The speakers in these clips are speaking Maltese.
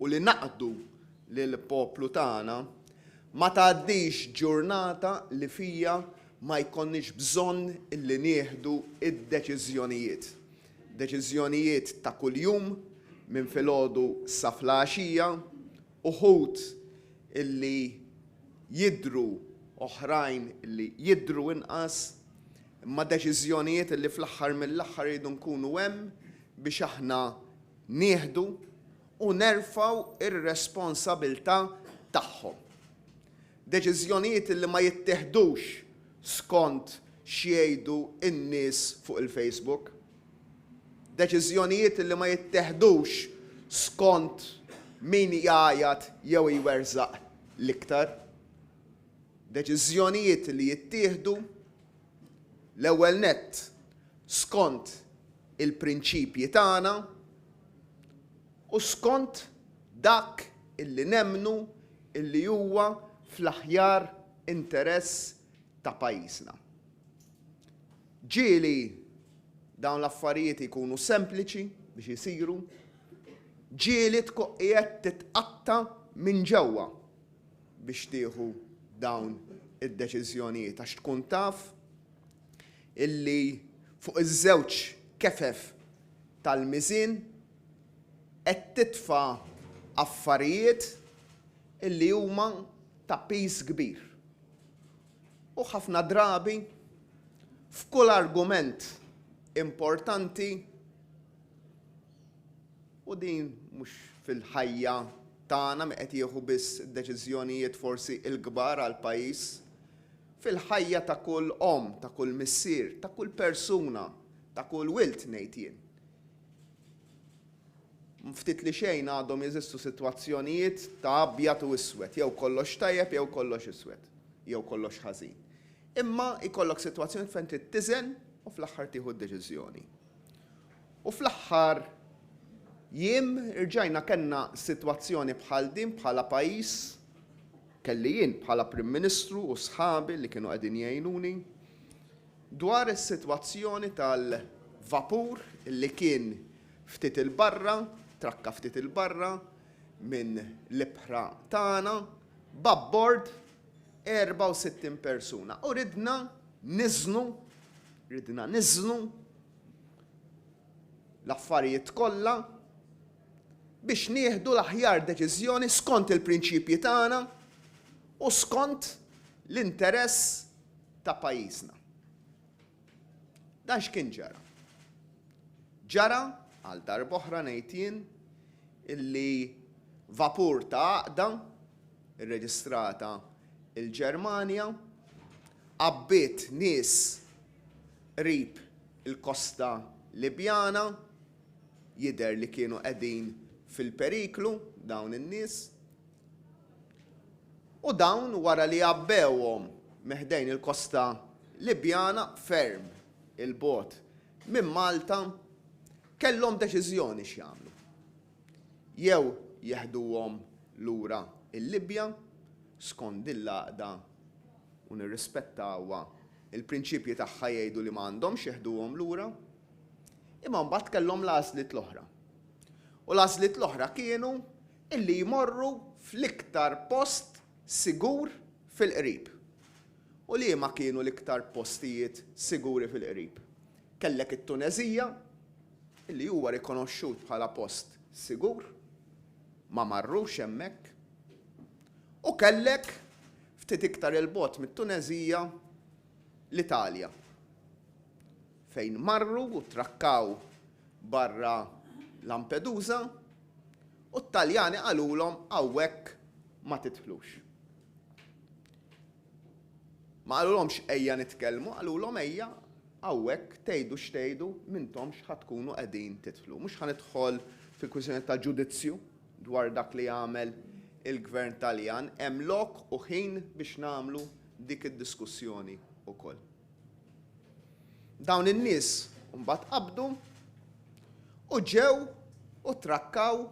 u li naqdu lill poplu tagħna ma tgħaddix ġurnata li fija ma jkollniex bżonn illi nieħdu id-deċiżjonijiet. Deċiżjonijiet ta' kuljum minn filgħodu sa flaxija, uħud illi jidhru oħrajn illi jidhru inqas, imma deċiżjonijiet illi fl-aħħar mill-aħħar jridu nkunu hemm biex aħna nieħdu u nerfgħu ir-responsabbiltà tagħhom. Deċiżjonijiet illi ma jittieħdux skont x'jgħidu n-nies fuq il-Facebook. Deċiżjonijiet illi ma jittieħdux skont min jgħajjat jew jwerzaq l-iktar. Deċiżjonijiet li jittieħdu l-ewwel nett skont il-prinċipji tagħna u skont dak illi nemmnu illi huwa fl-aħjar interess ta' pajjiżna. Ġieli dawn l-affarijiet ikunu sempliċi biex isiru, ġieli tkun qiegħed titqatta' minn ġewwa biex tieħu dawn id-deċiżjonijiet għax tkun taf illi fuq iż-żewġ kefef tal-miżin qed titfa' affarijiet illi huma ta' piż kbir. U ħafna drabi f'kull argument importanti u din mhux fil-ħajja tagħna ma qed jieħu biss deċiżjonijiet forsi l-kbar għall pajjiż, fil-ħajja ta' kull ta' kull missier, ta' kull persuna, ta' kull wilt ngħid jien. Ftit li xejn għadhom jeżistu sitwazzjonijiet ta' abjad u iswed, jew kollox tajjeb jew kollox iswed, jew kollox ħażin. Imma jkollok sitwazzjoni fejn trid tiżen u fl-aħħar tieħu d-deċiżjoni. U fl-aħħar jiem irġajna kellna sitwazzjoni bħal din bħala pajjiż, kelli jien bħala Prim Ministru u sħabi li kienu qegħdin jgħinuni dwar is-sitwazzjoni tal-vapur li kien ftit il-barra, trakka ftit il-barra minn l-ibħra tagħna b'abbord 64 persuna. U ridna niżnu l-affarijiet kollha biex nieħdu l-aħjar deċiżjoni skont il-prinċipji tagħna u skont l-interess ta' pajjiżna. Dan x'kien ġara? Ġara għal darba oħra ngħid jien illi vapur ta' għaqda irreġistrata il-Ġermanja qabbiet nies qrib il-kosta Libjana jidher li kienu qegħdin fil-periklu dawn in-nies u dawn wara li qabbewhom meħdejn il-kosta Libjana ferm il-bogħod minn Malta kellhom deċiżjoni x'jagħmlu. Jew jeħduhom lura il-Libja skont din l-għaqda u nirrispettawha il-prinċipji tagħha jgħidu li m'għandhomx jeħduhom lura, imma mbagħad kellhom l-għażliet l-oħra. U l-għażliet l-oħra kienu illi jmorru fl-iktar post sigur fil-qrib. U liema kienu l-iktar postijiet siguri fil-qrib? Kellek it-Tunezija illi huwa rikonoxxut bħala post sigur, ma marrux hemmhekk. U kellek ftit iktar il-bogħod mit-Tunezija l-Italja fejn marru u trakkaw barra Lampedusa u t-Taljani qalulhom hawnhekk ma tidħlux. Ma qalulhomx ejja nitkellmu, qalulhom ejja hawnhekk tgħidu x'tgħidu m'intomx ħadkunu qegħdin tidħlu. Mhux ħanidħol fil-kwistjoni ta' ġudizzju dwar dak li jagħmel il-Gvern Taljan, hemm lok u ħin biex nagħmlu dik id-diskussjoni wkoll. Dawn in-nies mbagħad qabdu u ġew u trakkaw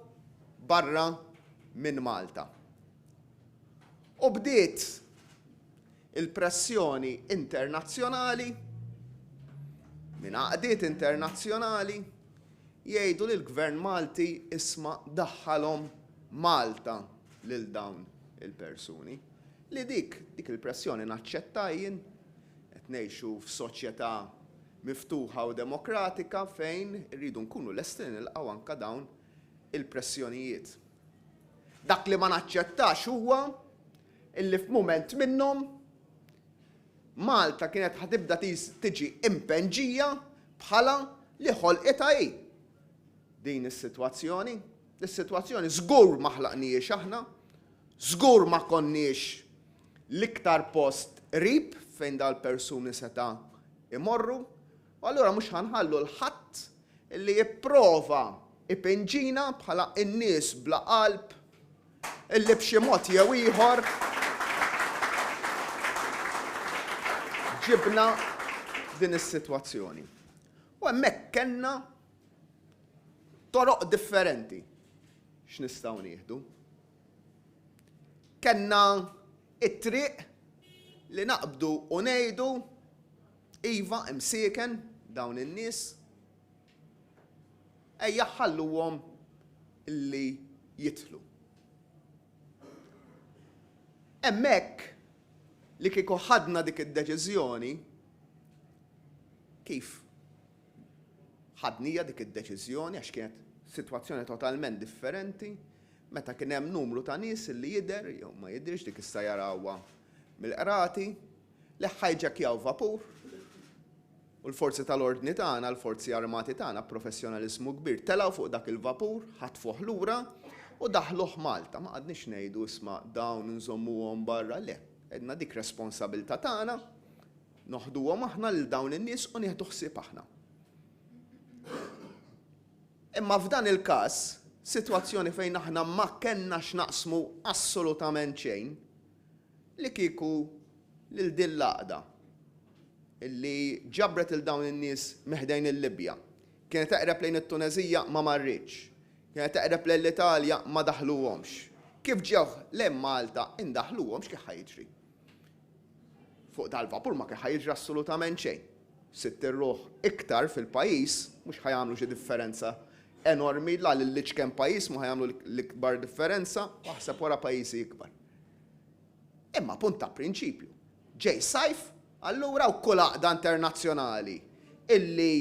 barra minn Malta. U bdiet il-pressjoni internazzjonali minn għaqdiet internazzjonali jgħidu li l-Gvern Malti isma' daħħalhom Malta lil dawn il-persuni li dik il-pressjoni naċċetta jien qed ngħixu f'soċjetà miftuħa u demokratika fejn irridu nkunu lesti nilqgħu anke dawn il-pressjonijiet. Dak li ma naċċettax huwa illi f'mument minnhom Malta kienet ħatibda tiġi impenġija bħala li ħolqitha hi. Din is-sitwazzjoni, is-sitwazzjoni żgur ma ħlaqniex aħna, żgur ma konniex l-iktar post qrib fejn dal-persuni seta' imorru, u allura mhux ħanħallu l-ħadd illi jipprova ipenġina bħala n-nies bla qalb illi b'xi mod jew ieħor ġibna din is-sitwazzjoni. U hemmhekk kellna toroq differenti x'nistgħu nieħdu. Kellna it-triq li naqbdu u ngħidu iva imsieken dawn in-nies ejja ħalluhom illi jidħlu. Hemmhekk li kieku ħadna dik id-deċiżjoni kif ħadnija dik id-deċiżjoni għax kienet sitwazzjoni totalment differenti meta kien hemm numru ta' nies li jidher jew ma jidhirx dik issa jarawha mill-qrati li ħajġakjaw vapur u l-forzi tal-ordni tagħna, l-forzi armati tagħna b'professjonaliżmu kbir telgħu fuq dak il-vapur, ħatfuh lura u daħluh Malta. Ma qadniex ngħidu isma' dawn nżommuhom barra le. Edna dik responsabilità tagħna noħduhom aħna lil dawn in-nies u nieħdu ħsieb aħna. Imma f'dan il-każ, sitwazzjoni fejn aħna ma kennax naqsmu assolutament xejn li kieku lil din l-għaqda illi ġabret il dawn in-nies meħdejn il-Libja. Kienet taqreb lejn it-Tunezija ma marritx. Kienet taqreb lejn l-Italja ma daħluhomx. Kif ġew lejn Malta indaħluhomx kif ħajġri. Fuq dal-vapur ma kien ħajġri assolutament xejn. Sitt irruħ iktar fil-pajjiż mhux ħajamlu xi differenza enormi la lil kemm pajjiż ma ħajamlu l-ikbar differenza waħseb wara pajjiżi ikbar. Imma punt ta' prinċipju. Ġej sajf, allura wkoll għaqda internazzjonali illi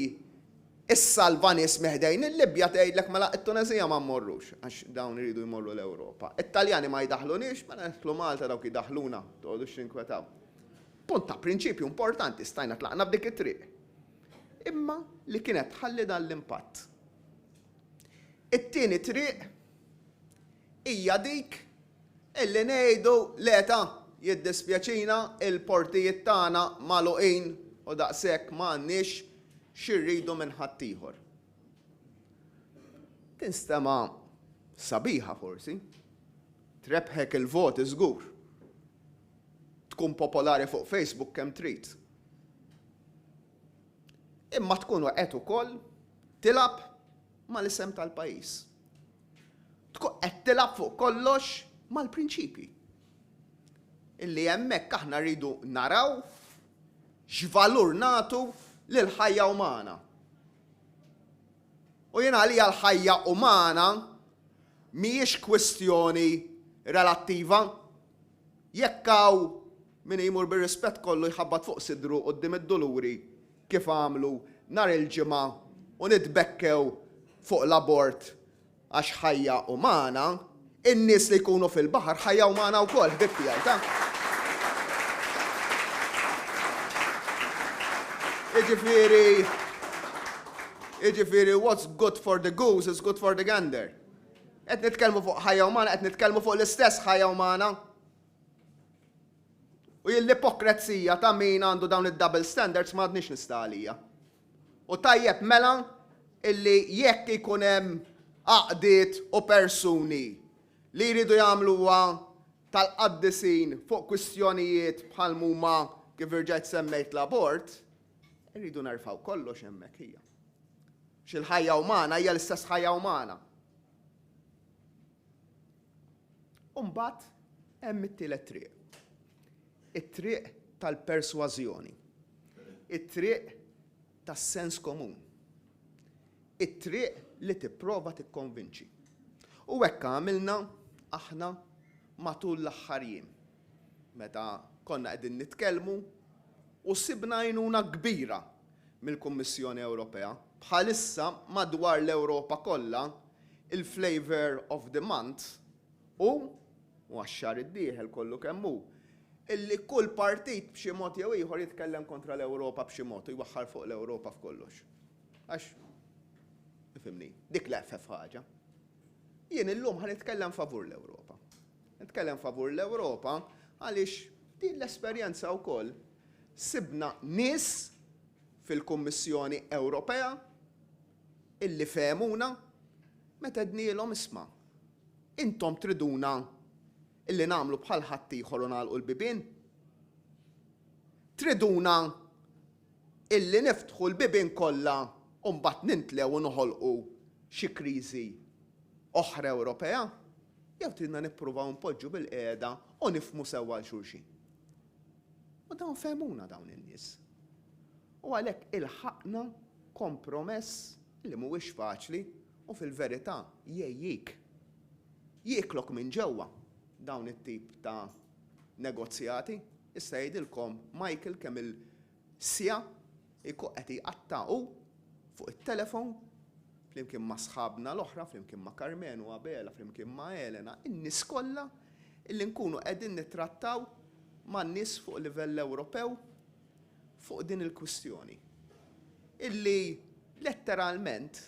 issalva nies meħdejn il-Libja tgħidlek mela t-Tunezija ma mmorrux għax dawn iridu jmorru l-Ewropa. It-Taljani ma jdaħlunix, mela nidħlu Malta dawk jidaħluna, toqgħodux tinkwetaw. Punt ta' prinċipju importanti stajna tlaqna b'dik it-triq. Imma li kienet ħalli dan l-impatt. It-tieni triq hija dik illi ngħidu leta jiddispjaċina il-portijiet tagħna magħluqin u daqshekk m'għandniex xi rridu minn ħadd ieħor. Tinstema' sabiħa forsi, trebħek il-voti żgur. Tkun popolari fuq Facebook kemm trid. Imma tkun qed ukoll tilab mal-isem tal-pajjiż. Tkun qed tilab fuq kollox mal-prinċipji. Illi hemmhekk aħna rridu naraw x'valur nagħtu lill-ħajja umana. U jiena għalija l-ħajja umana mhijiex kwestjoni relattiva. Jekk hawn min jmur bir-rispett kollu jħabbat fuq sidru quddiem id-duluri kif għamlu nhar il-ġimgħa u nitbekkew fuq l-abort għax ħajja umana, in-nies li jkunu fil-baħar ħajja umana wkoll ħbib tiegħi ta'. Jiġifieri what's good for the goose is good for the gander. Qed nitkellmu fuq ħajja umana, qed nitkellmu fuq l-istess ħajja umana. U l-ipokrezija ta' min għandu dawn id-double standards m'għadniex nista' għalija. U tajjeb mela illi jekk ikun hemm għaqdiet u persuni li jridu jagħmluha tal-qaddisin fuq kwistjonijiet bħal huma kif irġajt semmejt l-abort, irridu narfaw kollox hemmhekk hija. X'il-ħajja umana hija l-istess ħajja umana. U mbagħad hemm it-tielet triq. It-triq tal-persważjoni. It-triq tas-sens komun. It-triq li tipprova tikkonvinċi. U hekk għamilna aħna matul l-aħħar jiem. Meta konna qegħdin nitkellmu u sibna għajnuna kbira mill-Kummissjoni Ewropea. Bħalissa madwar l-Ewropa kollha il-flavor of the month u għax-xahar id-dieħel kollu kemm hu illi kull partit b'xi mod jew ieħor jitkellem kontra l-Ewropa b'xi mod u jwaħħal fuq l-Ewropa f'kollox. Għax ifhimni, dik l-effef ħaġa. Jien illum ħa nitkellem favur l-Ewropa. Nitkellem favur l-Ewropa għaliex din l-esperjenza wkoll sibna nies fil-Kummissjoni Ewropea illi fehmuna meta dnielhom isma'. Intom triduna illi nagħmlu bħal ħadd ieħor u nagħlqu l-bibien? Triduna illi niftħu l-bibien kollha u mbagħad nintlew u noħolqu xi kriżi oħra Ewropea? Jew tridna nippruvaw npoġġu bil-qiegħda u nifhmu sewwa l xulxin. U dawn fehmuna dawn in-nies. U għalhekk ilħaqna kompromess li mhuwiex faċli u fil-verità jgħid jieklok minn ġewwa dawn it-tip ta' negozjati. Issa jgħidilkom Michael kemm il-sija jkun qed jqattaqu fuq it-telefon flimkien ma' sħabna l-oħra, flimkien ma' Carmen u Abela, flimkien ma' Elena, in-nies kollha illi nkunu qegħdin nittrattaw man nies fuq livell Ewropew fuq din il-kwistjoni. Illi letteralment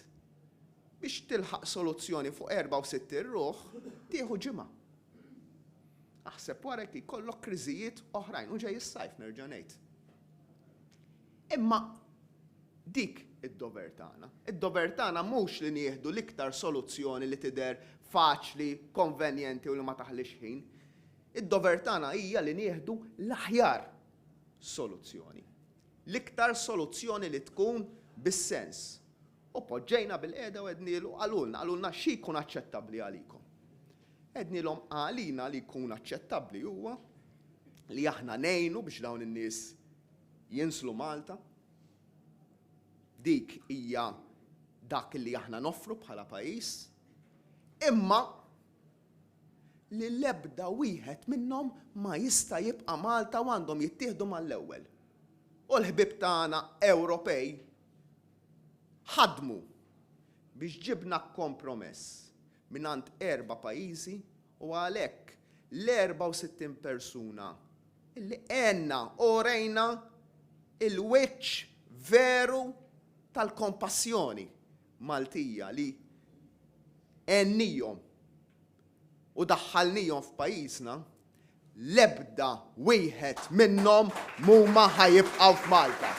biex tilħaq soluzzjoni fuq 64 ruħ tieħu ġimgħa. Aħseb wara jekk ikollok kriżijiet oħrajn u ġej is-sajf nerġa' ngħid. Imma dik id-dover tagħna. Id-dover tagħna mhux li nieħdu l-iktar soluzzjoni li tidher faċli, konvenjenti u li ma taħlix ħin. Id-dover tagħna hija li nieħdu l-aħjar soluzzjoni. L-iktar soluzzjoni li tkun bis-sens. U poġġejna bil-qiegħda u għednielu għalulna xi jkun aċċettabbli għalikom. Għednilhom għalina li jkun aċċettabbli huwa li aħna ngħinu biex dawn in-nies jinslu Malta. Dik hija dak li aħna noffru bħala pajjiż, imma li l-ebda wieħed minnhom ma jista' jibqa' Malta u għandhom jittieħdu mal-ewwel. U l-ħbieb tagħna Ewropej ħadmu biex ġibna kompromess mingħand 4 pajjiżi u għalhekk l-64 persuna illi għenna u rejna il-wiċċ veru tal-kompassjoni Maltija li għennijom u daħħalnijom f'pajjiżna l-ebda wieħed minnhom huma ħajibqgħu f'Malta.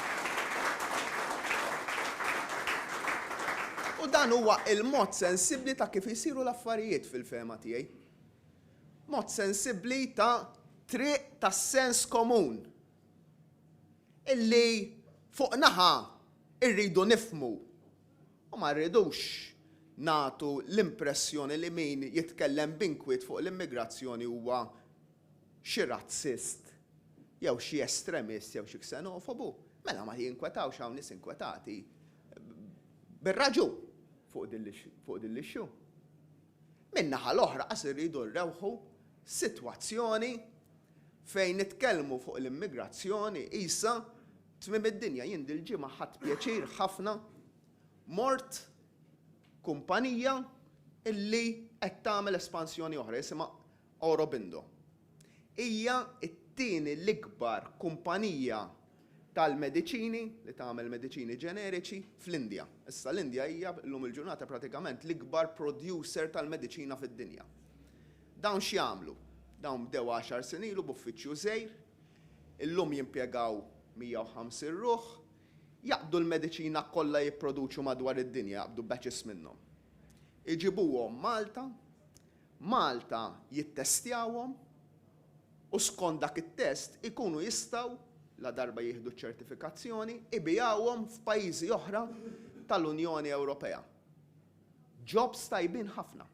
U dan huwa il-mod sensibbli ta' kif isiru l-affarijiet fil-fema tiegħi. Mod sensibbli ta' triq ta' sens komun. Illi fuq naħa irridu nifhmu u ma rridux nagħtu l-impressjoni li min jitkellem binkwiet fuq l-immigrazzjoni huwa xi razzist jew xi estremist jew xi ksenofobu. Mela ma jinkwetawx hawn nies inkwetati bir-raġun fuq din l-ixxu. Min-naħa l-oħra qas irridu rrewħu sitwazzjoni fejn nitkellmu fuq l-immigrazzjoni isa tmiem id-dinja jien dil-ġimgħa ħadd pjaċir ħafna mort kumpanija illi qed tagħmel espansjoni oħra jisimha Aurobindo. Hija t-tieni l-ikbar kumpanija tal-mediċini li tagħmel mediċini ġeneriċi fl-Indja. Issa l-Indja hija llum il-ġurnata pratikament l-ikbar producer tal-mediċina fid-dinja. Dawn x'jagħmlu? Dawn bdew 10 snin ilu b'uffiċċju żgħir, illum jimpjegaw 150 ruħ, jaqbdu l-mediċina kollha jipproduċu madwar id-dinja, jaqbdu batches minnhom. Iġibuhom Malta, Malta jittestjawhom u skont dak it-test ikunu jistgħu la darba jieħdu ċ-ċertifikazzjoni ibijawhom f'pajjiżi oħra tal-Unjoni Ewropea. Jobs tajbin ħafna.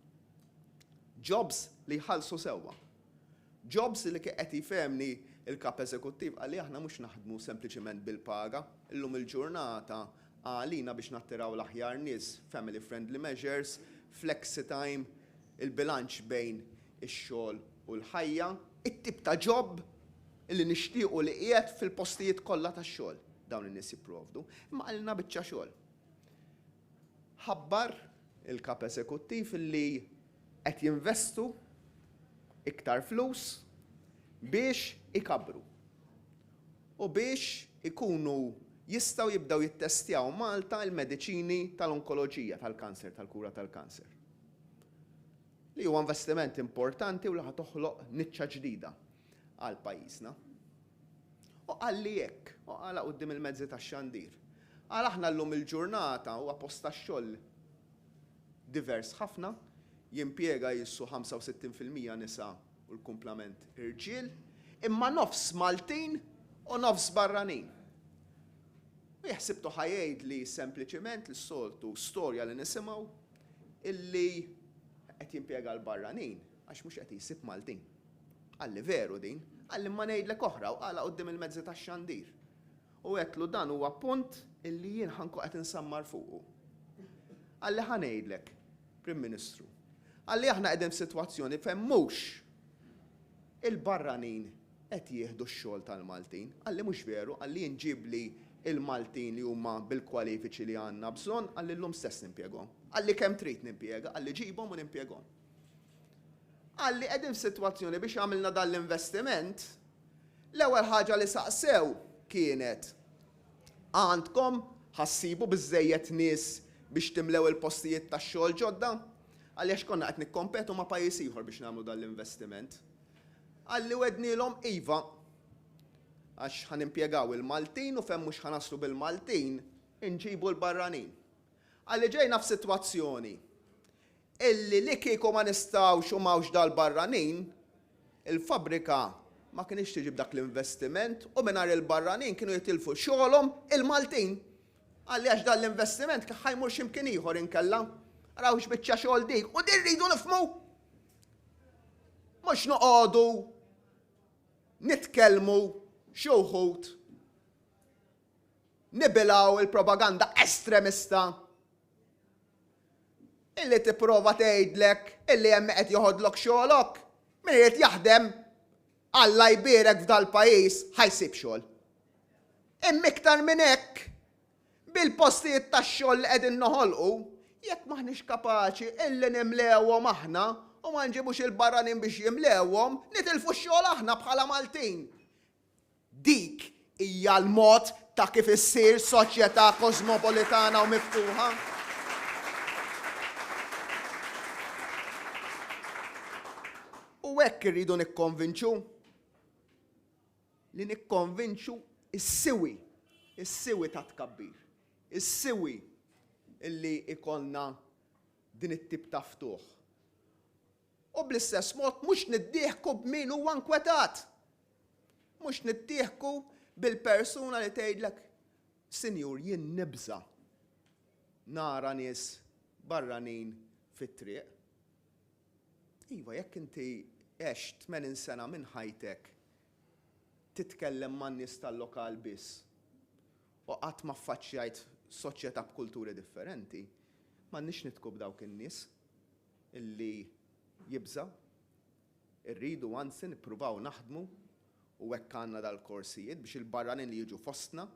Jobs li jħallsu sewwa. Jobs li qed jifhemni il-kap eżekuttiv għalli aħna mhux naħdmu sempliċement bil-paga, illum il-ġurnata għalina biex nattiraw l-aħjar nies, family friendly measures, flexi time, il-bilanċ bejn ix-xogħol u l-ħajja, it-tip ta' job li nixtiequ li qiegħed fil-postijiet kollha tax-xogħol dawn in-nies jipprovdu, imma għalna biċċa xogħol. Ħabbar il-kap eżekuttiv li qed jinvestu iktar flus biex ikabru u biex ikunu jistgħu jibdew jittestjaw Malta l-mediċini tal-onkoloġija tal-kanser, tal-kura tal-kanser. Li huwa investiment importanti u li ħad toħloq niċċa ġdida għal pajjiżna. U għalli hekk, u għala quddiem il-mezzi tax-xandir. Għal aħna llum il-ġurnata huwa post tax-xogħol divers ħafna, jimpjega jissu 65% nisa u l-kumplament irġiel, imma nofs Maltin u nofs barranin. U jaħsibtu ħajjgħid li sempliċement l-soltu storja li nisimgħu illi qed jimpjega l-barranin għax mhux qed jsib Maltin. Għalli veru din, għalli ma ngħidlek oħra u qala quddiem il-mezzi tax-xandir. U għetlu dan huwa punt illi jien ħanku qed insammar fuqu. Għalli ħanejdlek, Prim Ministru, għalli aħna qegħdin f'sitwazzjoni fejn mhux il-barranin qed jieħdu x-xogħol tal-Maltin, għalli mhux veru, għalli jinġib li il-Maltin li huma bil-kwalifiċi li għandna bżonn, għalli llum stess nimpjegahom. Għalli kemm trid nimpjega, għalli ġibhom u nimpjegahom. Għalli qegħdin f'sitwazzjoni biex għamilna dan l-investiment, l-ewwel ħaġa li saqsew kienet għandkom ħassibu biżżejjed nies biex timlew il-postijiet tax-xogħol ġodda? Għaliex konna qed nikkompetu ma' pajjiż ieħor biex nagħmlu dan l-investiment. Għalli wednilhom iva, għax ħanimpjegaw il-Maltin u fejn mhux ħanaslu bil-Maltin, inġibu l-barranin. Għalli ġejna f'sitwazzjoni illi li kieku ma nistgħux u m'hawnx dal-barranin, il-fabrika ma kienx tiġib dak l-investiment u mingħajr il-barranin kienu jitilfu xogħolhom il-Maltin. Għalli għax dan l-investiment kien ħajmur x'imkien ieħor inkella. Araw x'biċċa xogħol dik u din rridu nifhmu. Mhux noqogħdu nitkellmu xi wħud nibilgħu il-propaganda estremista illi tipprova tgħidlek illi hemm qed joħodlok xogħolok, min irid jaħdem Alla jbierek f'dal pajjiż ħajsib xogħol. Imma iktar minn hekk bil-postijiet tax-xogħol li qegħdin noħolqu, jekk maħniex kapaċi illi nimlewhom aħna u ma nġibux il-barranin biex jimlewhom, nitilfu x-xogħol aħna bħala Maltin. Dik hija l-mod ta' kif issir soċjetà kosmopolitana u miftuħa. U hekk irridu nikkonvinċu li nikkonvinċu is-siwi ta' tkabbir, is-siwi illi ikollna din it-tip ta' ftuħ. U bl-istess mod mhux niddieħku b'min huwa nkwetat. Mhux niddieħku bil-persuna li tgħidlek, Sinjur, jien nibża nara nies barranin fit-triq. Iva, jekk inti għext 80 sena minn ħajtek titkellem man nies tal-lokal biss u qatt ma affaċċjajt soċjetà b'kulturi differenti, m'għandniex nitku b'dawk in-nies illi jibża, irridu anzi nippruvaw naħdmu u hekk għandna dal-korsijiet biex il-barranin li jiġu fostna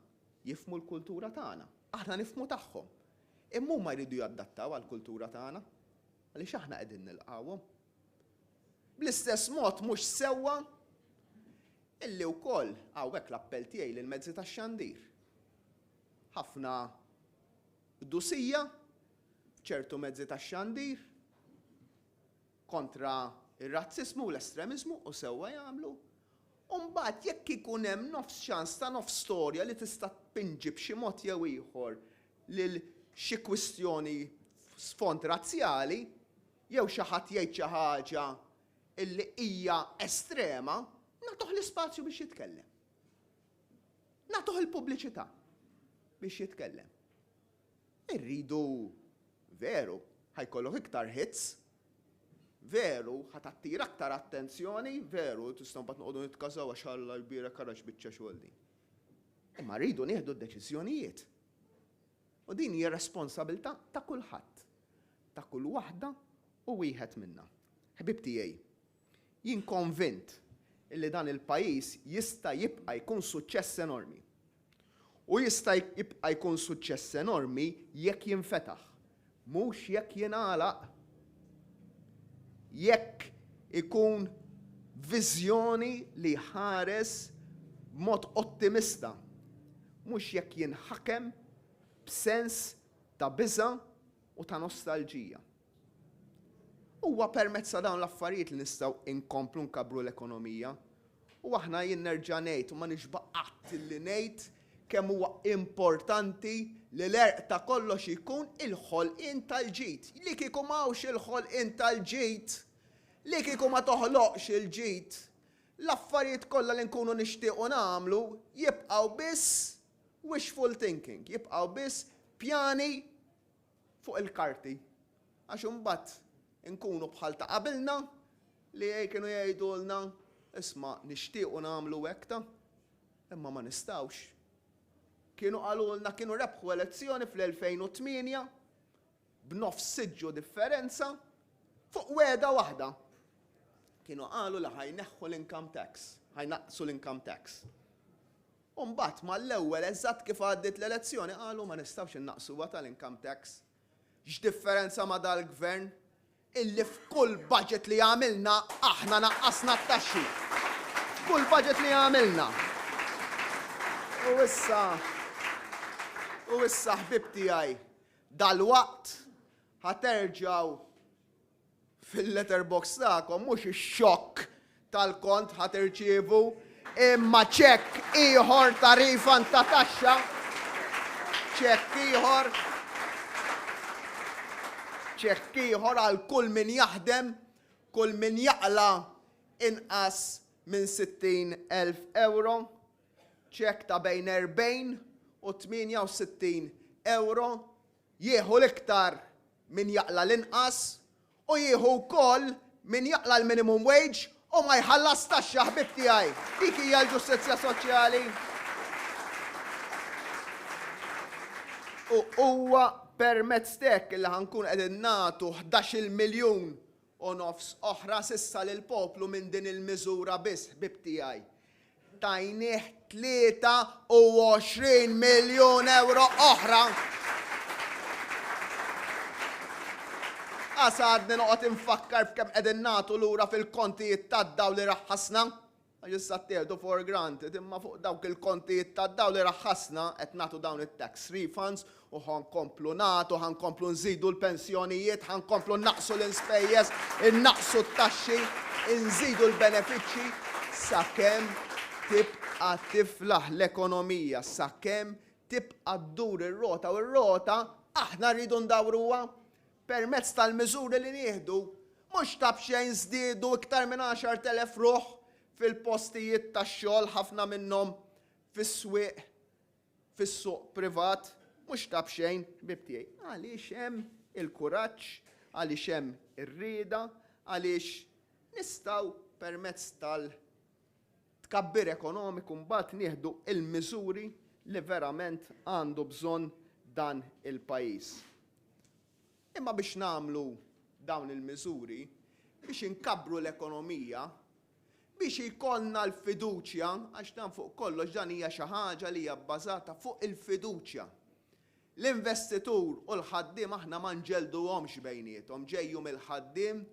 jifhmu l-kultura tagħna. Aħna nifhmu tagħhom. Imma huma jridu jadattaw għall-kultura tagħna għaliex aħna qegħdin nilqawhom. Bl-istess mod mhux sewwa illi wkoll hawnhekk l-appell tiegħi lill-mezzi tax-xandir. Ħafna dusija f'ċertu mezzi tax-xandir kontra ir-razziżmu u l-estremiżmu u sewwa jagħmlu. U mbagħad jekk ikun hemm nofs ċans ta' nofs storja li tista' tpinġi b'xi mod jew ieħor lil xi kwistjoni sfond razzjali jew xi ħadd jgħid xi ħaġa illi hija estrema, nagħtuh l-ispazju biex jitkellem. Nagħtuh il-pubbliċità biex jitkellem. Irridu veru ħajkollok iktar hits, veru ħatattira aktar attenzjoni, veru tistgħu mbagħad noqogħdu nitkażaw għax Alla jbierek karax biċċa xogħol din. Imma rridu nieħdu d-deċiżjonijiet. U din hija responsabilità ta' kulħadd, ta' kull waħda u wieħed minnha. Ħbib tiegħi, jien konvint illi dan il-pajjiż jista' jibqa' jkun suċċess enormi. U jista' jibqa' jkun suċċess enormi jekk jinfetaħ, mhux jekk jingħalaq. Jekk ikun viżjoni li ħares b'mod ottimista, mhux jekk jinħakem b'sens ta' biża' u ta' nostalġija. Huwa permezz ta' dawn l-affarijiet li nistgħu inkomplu nkabru l-ekonomija. U aħna jien nerġa' ngħid u ma nixbaqgħat li ngħid kemm huwa importanti li l-erq ta' kollox ikun il-ħolqien tal-ġid. Li kieku m'hawnx il-ħolqien tal-ġid, li kieku ma toħloqx il-ġid, l-affarijiet kollha li nkunu nixtiequ nagħmlu jibqgħu biss wishful thinking, jibqgħu biss pjani fuq il-karti. Għax imbagħad nkunu bħal ta' qabilna li kienu jgħidulna isma' nixtiequ nagħmlu hekk ta' imma ma nistgħux. Kienu qalulna kienu rebħu elezzjoni fl-2008 b'nofs siġġu differenza fuq weda waħda. Kienu qalu li ħajneħħu l-income tax, ħajnaqsu l-income tax. U mbagħad mal-ewwel eżatt kif għaddiet l-elezzjoni qalu ma nistgħux innaqsuha tal-income tax. X'differenza ma' dal-gvern illi f'kull budget li għamilna aħna naqqasna t-taxxi. F'kull budget li għamilna. U issa ħbib tiegħi dal-waqt ħaterġgħu fil-letterbox tagħkom mhux ix-xokk tal-kont ħatirċievu imma ċekk ieħor ta' refund ta' taxxa, ċekk ieħor għal kull min jaħdem, kull min jaqla inqas minn 60,000 euro, ċekk ta' bejn 40 u 68 euro, jieħu l-iktar min jaqla l-inqas u jieħu wkoll min jaqla l-minimum wage u ma jħallas taxxa ħbib tiegħi. Dik hija l-ġustizzja soċjali. U huwa permezz tek li ħankun qegħdin nagħtu 11 miljun u nofs oħra s'issa lil poplu minn din il-miżura biss ħbib tiegħi. Tajnieh 23 miljun euro oħra. Għasadni noqgħod infakkar f'kemm qegħdin nagħtu lura fil-kontijiet tad-dawl li raħħasna. Issa ttieħdu for granted, imma fuq dawk il-kontijiet tad-dawl li raħħasna qed nagħtu dawn it-tax refunds u ħankomplu nagħtu, ħankomplu nżidu l-pensjonijiet, ħankomplu naqsu l-ispejjeż, innaqsu t-taxxi, nżidu l-benefiċċji sakemm tibqa' tiflaħ l-ekonomija, sakemm tibqa' ddur ir-rota u r-rota aħna rridu ndawruha permezz tal-miżuri li nieħdu mhux ta' b'xejn żdiedu iktar minn 10,000 ruħ fil-postijiet tax-xogħol ħafna minnhom fis-swieq, fis-suq privat, mhux ta' b'xejn ħbieb tiegħi. Għaliex hemm il-kuraġġ, għaliex hemm ir-rieda, għaliex nistgħu permezz tal-tkabbir ekonomiku mbagħad nieħdu il-miżuri li verament għandu bżonn dan il-pajjiż. Imma biex nagħmlu dawn il-miżuri, biex inkabbru l-ekonomija, biex jkollna l-fiduċja, għax dan fuq kollox dan hija xi ħaġa li hija bbażata fuq il-fiduċja. L-investitur u l-ħaddiem aħna ma nġelduhomx bejniethom, ġejju mill-ħaddiem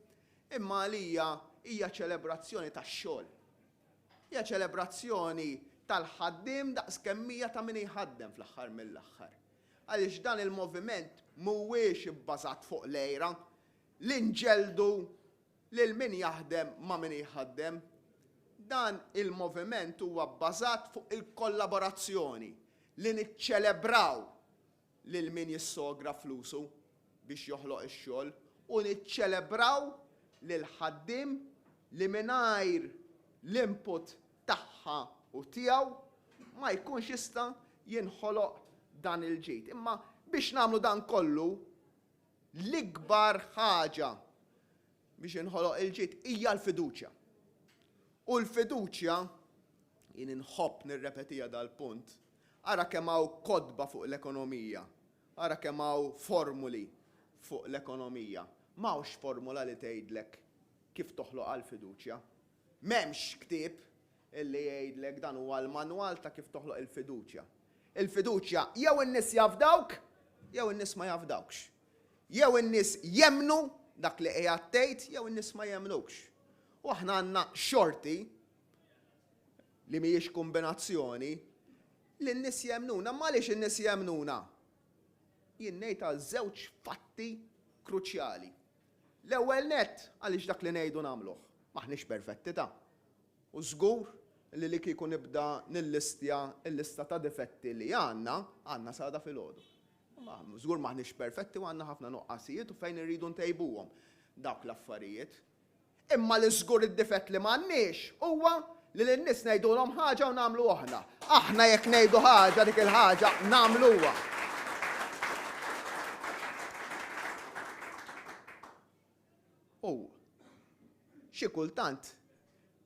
imma għalija hija ċelebrazzjoni tax-xogħol. Hija ċelebrazzjoni tal-ħaddiem daqskemm hija ta' min jħaddem fl-aħħar mill-aħħar. Għaliex dan il-moviment mhuwiex ibbażat fuq lejra li nġeldu lil min jaħdem ma' min jħaddem. Dan il-moviment huwa bbażat fuq il-kollaborazzjoni li niċċelebraw lil min jissogra flusu biex joħloq ix-xogħol u niċċelebraw lil ħaddiem li mingħajr l-input tagħha u tiegħu ma jkunx jista' jinħoloq dan il-ġid. Imma biex nagħmlu dan kollu l-ikbar ħaġa biex inħoloq il-ġid hija l-fiduċja. U l-fiduċja, jien inħobb nirrepetija dal-punt, ara kemm hawn kodba fuq l-ekonomija, ara kemm hawn formuli fuq l-ekonomija. M'hawnx formula li tgħidlek kif toħloq għall-fiduċja. M'hemmx ktieb illi jgħidlek dan huwa l-manwal ta' kif toħloq il-fiduċja. Il-fiduċja jew in-nies jafdawk, jew in-nies ma jafdawkx. Jew in-nies jemnu dak li qiegħed tgħid, jew in-nies ma jemnukx. U aħna għandna xorti li mhijiex kombinazzjoni li n-nies jemnuna, ma għaliex in-nies jemnuna. Jien ngħid għal żewġ fatti kruċjali. L-ewwel nett għaliex dak li ngħidu nagħmluh. Maħniex perfetti ta'. U żgur li kieku nibda nillistja l-lista ta' difetti li għandna sada filgħodu. Żgur maħniex perfetti u għandna ħafna nuqqasijiet u fejn irridu ntejbuhom dawk l-affarijiet. Imma li żgur id-difett li m'għandniex huwa li l-nies ngħidulhom ħaġa u nagħmlu aħna. Aħna jekk ngħidu ħaġa dik il-ħaġa nagħmluha. U xi kultant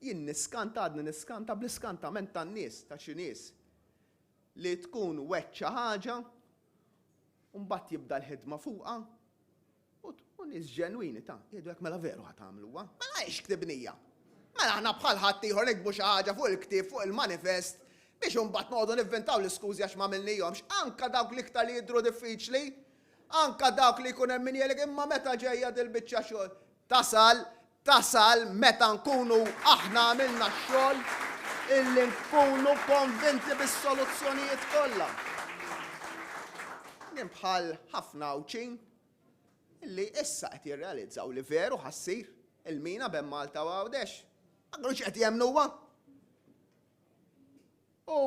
jien niskanta bl-iskantament tan-nies ta' xi nies li tkun weċċa ħaġa u mbagħad jibda l-ħidma fuqha u nies ġenwini ta' jgħidu hekk mela veru ħadd tagħmluha. Mela hix ktibnija. Mela aħna bħal ħadd ieħor nikbu xi ħaġa fuq il-ktieb fuq il-manifest biex imbagħad noqogħdu nivventaw l-iskużi għax m'għamilnihomx. Anke dawk l-iktar li jidhru diffiċli, anke dawk li jkun hemm min jgħidlek imma meta ġejja dil-biċċa xogħol. Tasal meta nkunu aħna għamilna x-xogħol illi nkunu konvinti bis-soluzzjonijiet kollha. Nien bħal ħafna awċin illi issa qed jirrealizzaw li veru ħassir il-mina bejn Malta u Għawdex. Ma kinux qed jemnuha. U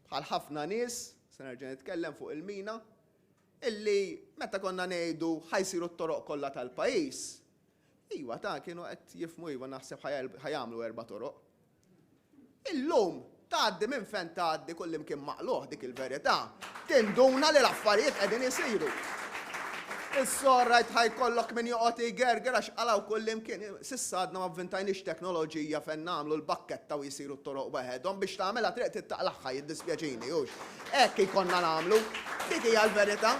bħal ħafna nies, se nerġa' nitkellem fuq il-mina, illi meta konna ngħidu ħajsiru t-toroq kollha tal-pajjiż. Iwa ta' kienu qed jifhmu iva naħseb ħajamlu 4 toroq. Illum tgħaddi minn fejn tgħaddi kull imkien maqluh dik il-verità. Tinduna li l-affarijiet qegħdin isiru. Is-sorrajt ħajkollok min joqgħod jgerger għax qalaw kull imkien. S'issa għadna ma vvintajniex teknoloġija fejn nagħmlu l-bakketta u jsiru t-toroq waħedhom biex tagħmilha triq tittaqlaħħa jiddispjaċini hux. Hekk ikonna nagħmlu. Dik hija l-verità.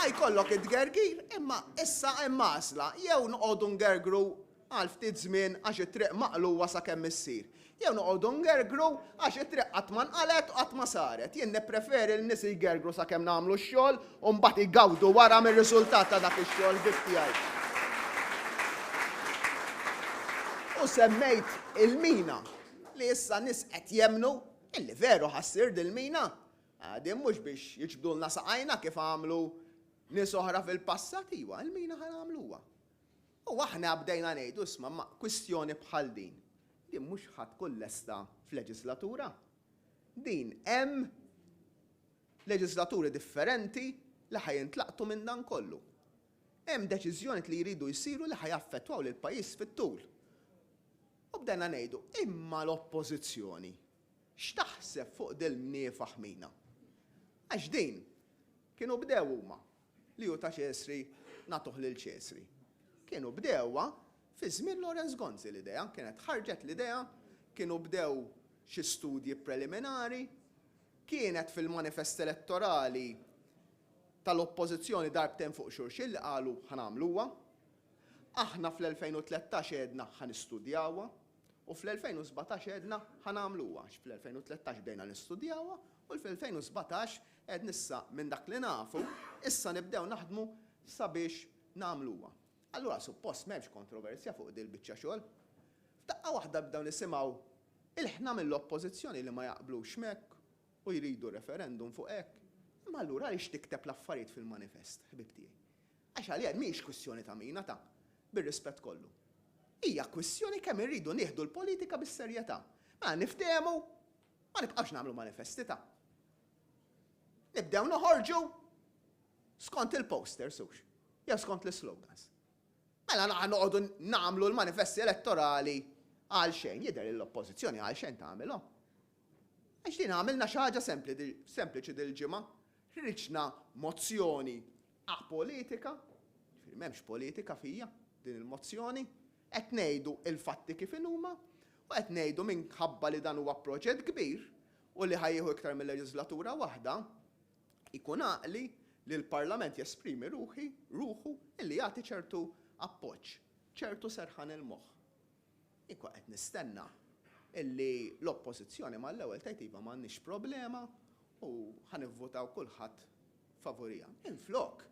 Ħajkollok id-gergir, imma issa hemm għażla, jew noqogħdu ngergru għal ftit żmien għax it-triq maqluwa sakemm issir. Jew noqogħdu ngergru għax it-triq qatt ma nqalet u qatt ma saret. Jien nippreferi l-nies jgergru sakemm nagħmlu x-xogħol u mbagħad igawdu wara mir-riżultat ta' dak ix-xogħol bif tiegħi. U semmejt il-mina li issa nies qed jemnu illi veru ħassir dil-mina. Għadin mhux biex jiġbdulna saqajna kif għamlu nies oħra fil-passat iwa, il-mina ħanamluha. U aħna bdejna ngħidu isma' ma' kwistjoni bħal din. Din mhux ħadd tkun lesta f'leġislatura. Din hemm leġislaturi differenti li ħajintlaqtu minn dan kollu. Hemm deċiżjonijiet li jridu jsiru li ħajaffettwaw lil pajjiż fit-tul. U bdejna ngħidu imma l-oppożizzjoni x'taħseb fuq dil-mniefa ħmina. Għax din kienu bdew huma li hu ta' Ċesri nagħtuh lil Ċesri. Kienu bdewha fi żmien Lorenz Gonzi l-idea, kienet ħarġet l-idea, kienu bdew xi studji preliminari, kienet fil-manifest elettorali tal-oppożizzjoni darbtejn fuq xulxin li qalu ħanamluha. Aħna fl-2013 għedna ħanistudjawha u fl-2017 għedna ħanamluha. Fl-2013 bdejna nistudjawha u fl-2017 qed nissa minn dak li nafu, issa nibdew naħdmu sabiex nagħmluha. Allura suppost m'hemmx kontroversja fuq din il-biċċa xogħol. F'daqqa waħda bdew nisimgħu il-ħna mill-oppożizzjoni li ma jaqblux hekk u jridu referendum fuq hekk. Imma allura għaliex tikteb l-affarijiet fil-manifest, ħbib tiegħi. Għax għalija mhix kwistjoni ta' mina ta' bir-rispett kollu. Hija kwistjoni kemm irridu nieħdu l-politika bis-serjetà. Ma niftehmu ma nibqgħux nagħmlu manifesti ta'. Nibdew noħorġu skont il-posters hux, jew skont l-slogans. Mela noqogħdu nagħmlu l-manifesti elettorali għal xejn, jidher l-oppożizzjoni għal xejn tagħmilhom. Għax din għamilna xi ħaġa sempliċi dil-ġimgħa, ħriġna mozzjoni apolitika, m'hemmx politika fija din il-mozzjoni, qed ngħidu il-fatti kif huma u qed ngħidu minħabba li dan huwa proġett kbir u li ħajjieħu iktar mill-leġislatura waħda, ikun għaqli li l-Parlament jesprimi ruħu illi jagħti ċertu appoġġ, ċertu serħan il-moħħ. ikwa qed nistenna illi l-oppożizzjoni mal-ewwel tgħid iva m'għandniex problema u ħanivvotaw kulħadd favorija. Inflok,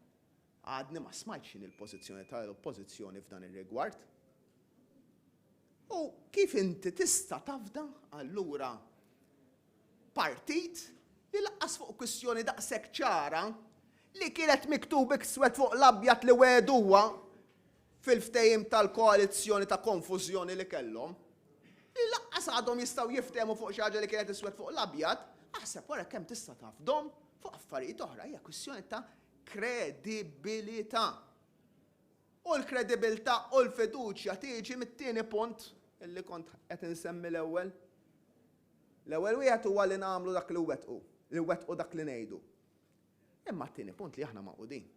għadni ma smajtx il-pożizzjoni tal-oppożizzjoni f'dan ir-rigward. U kif inti tista' tafda allura partit li laqqas fuq kwistjoni daqshekk ċara li kienet miktubek swed fuq l-abjad li weduwa fil-ftehim tal-koalizzjoni ta' konfużjoni li kellhom, li laqqas għadhom jistgħu jiftehmu fuq xi ħaġa li kienet iswed fuq l-abjad, aħseb wara kemm tista' tafdhom fuq affarijiet oħra hija kwistjoni ta' kredibilità. U l-kredibilità u l-fiduċja tiġi mit-tieni punt illi kont qed insemmi l-ewwel. L-ewwel wieħed huwa li nagħmlu dak li wettqu dak li ngħidu. Imma t-tieni punt li aħna maqudin.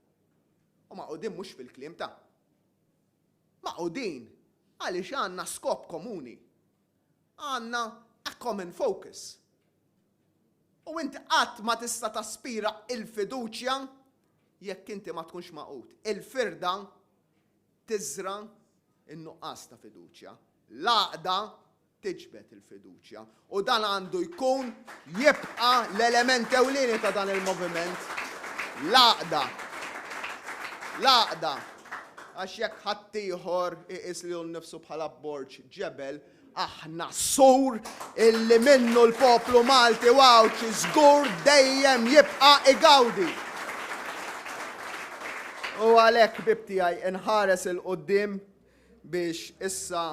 U maqudin mhux fil-kliem ta'. Maqudin għaliex għandna skop komuni. Għandna a common focus. U inti qatt ma tista' taspira il-fiduċja jekk inti ma tkunx maqud. Il-firda tiżra in-nuqqas ta' fiduċja. L-għaqda tiġbed il-fiduċja. U dan għandu jkun jibqa' l-element ewlieni ta' dan il-moviment. L-għaqda. L-għaqda. Għax jekk ħadd ieħor iqis li nnifsu bħala borġ ġebel, aħna sur illi minnu l-poplu Malti wawċi żgur dejjem jibqa' igawdi. U għalhekk bibti inħares il-qudiem biex issa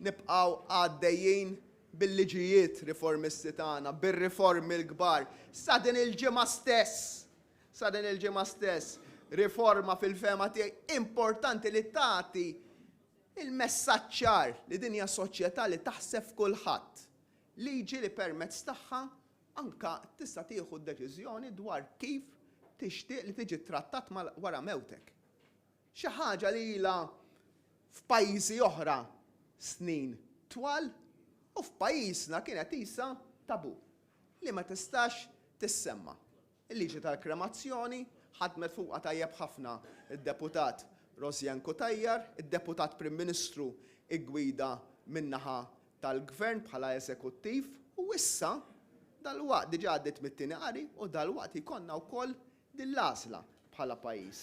nibqgħu għaddejjin bil-liġijiet riformisti tagħna, bir-riformi l-kbar. Sa din il-ġimgħa stess, riforma fil-fema tiegħi importanti li tagħti il-messaġġ ċar li din hija soċjetà li taħseb kulħadd. Liġi li permezz tagħha anke tista' tieħu deċiżjoni dwar kif tixtieq li tiġi trattat wara mewtek. Xi ħaġa li ilha f'pajjiżi oħra snin twal u f'pajjiżna kienet isa tabu li ma tistax tissemma. Il-liġi tal-kremazzjoni ħadmet fuqha tajjeb ħafna id-deputat Rosjan Kutajjar, id-deputat Prim Ministru igwida min-naħa tal-Gvern bħala eżekuttiv u issa dal-waqt diġà għaddiet mit-tieni qari u dal-waqt ikonna wkoll din l-għażla bħala pajjiż.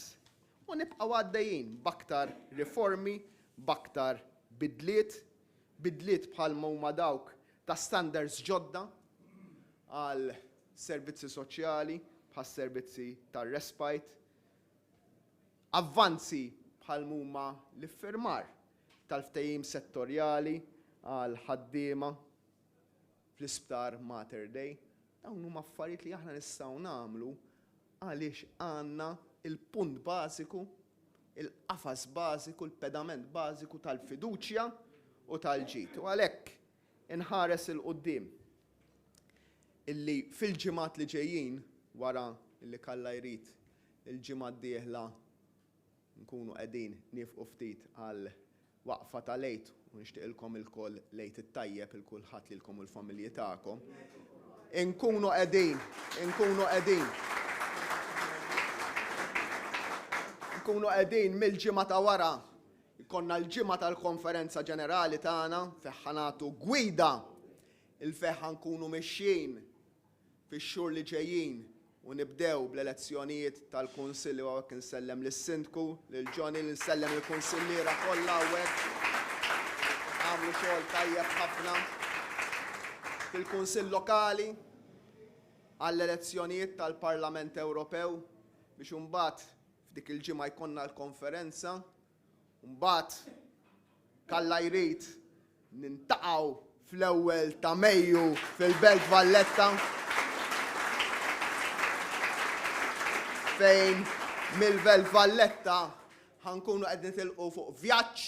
U nibqgħu għaddejjin b'aktar riformi, b'aktar bidliet bħal huma dawk ta' standards ġodda għal servizzi soċjali, bħal servizzi tar-respite, avvanzi bħal huma l-iffirmar tal-ftehim settorjali għal ħaddiema fl-isptar Mater Dei. Dawn huma affarijiet li aħna nistgħu nagħmlu għaliex għandna il-punt bażiku, il-qafas bażiku, il-pedament bażiku tal-fiduċja u tal-ġid. U għalhekk inħares il-qudiem illi fil-ġimgħat li ġejjin wara illi Kalla jrid il-ġimgħa d-dieħla nkunu qegħdin nifqu ftit għal waqfa tal-Eid u nixtieqilkom ilkoll lejt it-tajjeb il kulħadd lilkom u l-familji tagħkom. Nkunu qegħdin mill-ġimgħa ta' wara ikonna l-ġimgħa tal-konferenza ġenerali tagħna fejn ħanatu gwida il fejn nkunu mexjin fix-xhur li ġejjin u nibdew bl-elezzjonijiet tal-Kunsilli u hawnhekk insellem lis-Sindku, lil Johnny, nsellem il-Kunsilliera kollha hawnhekk. Għamlu xogħol tajjeb ħafna fil-Kunsill Lokali għall-elezzjonijiet tal-Parlament Ewropew biex imbagħad f'dik il-ġimgħa jkollna l-konferenza, mbagħad Kalla jrid nintaqgħu fl-ewwel ta' Mejju fil-Belt Valletta fejn mill-Belt Valletta ħankunu qed nitilqu fuq vjaġġ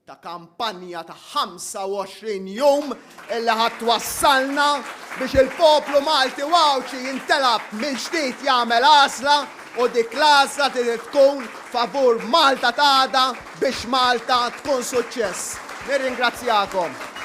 ta' kampanja ta' 25 jum illi ħadd-wassalna biex il-poplu Malti wawċi jintelab mill-ġdid jagħmel għażla u dik l-għażla trid tkun favur Malta ta' għada biex Malta tkun suċċess. Nirringrazzjakom.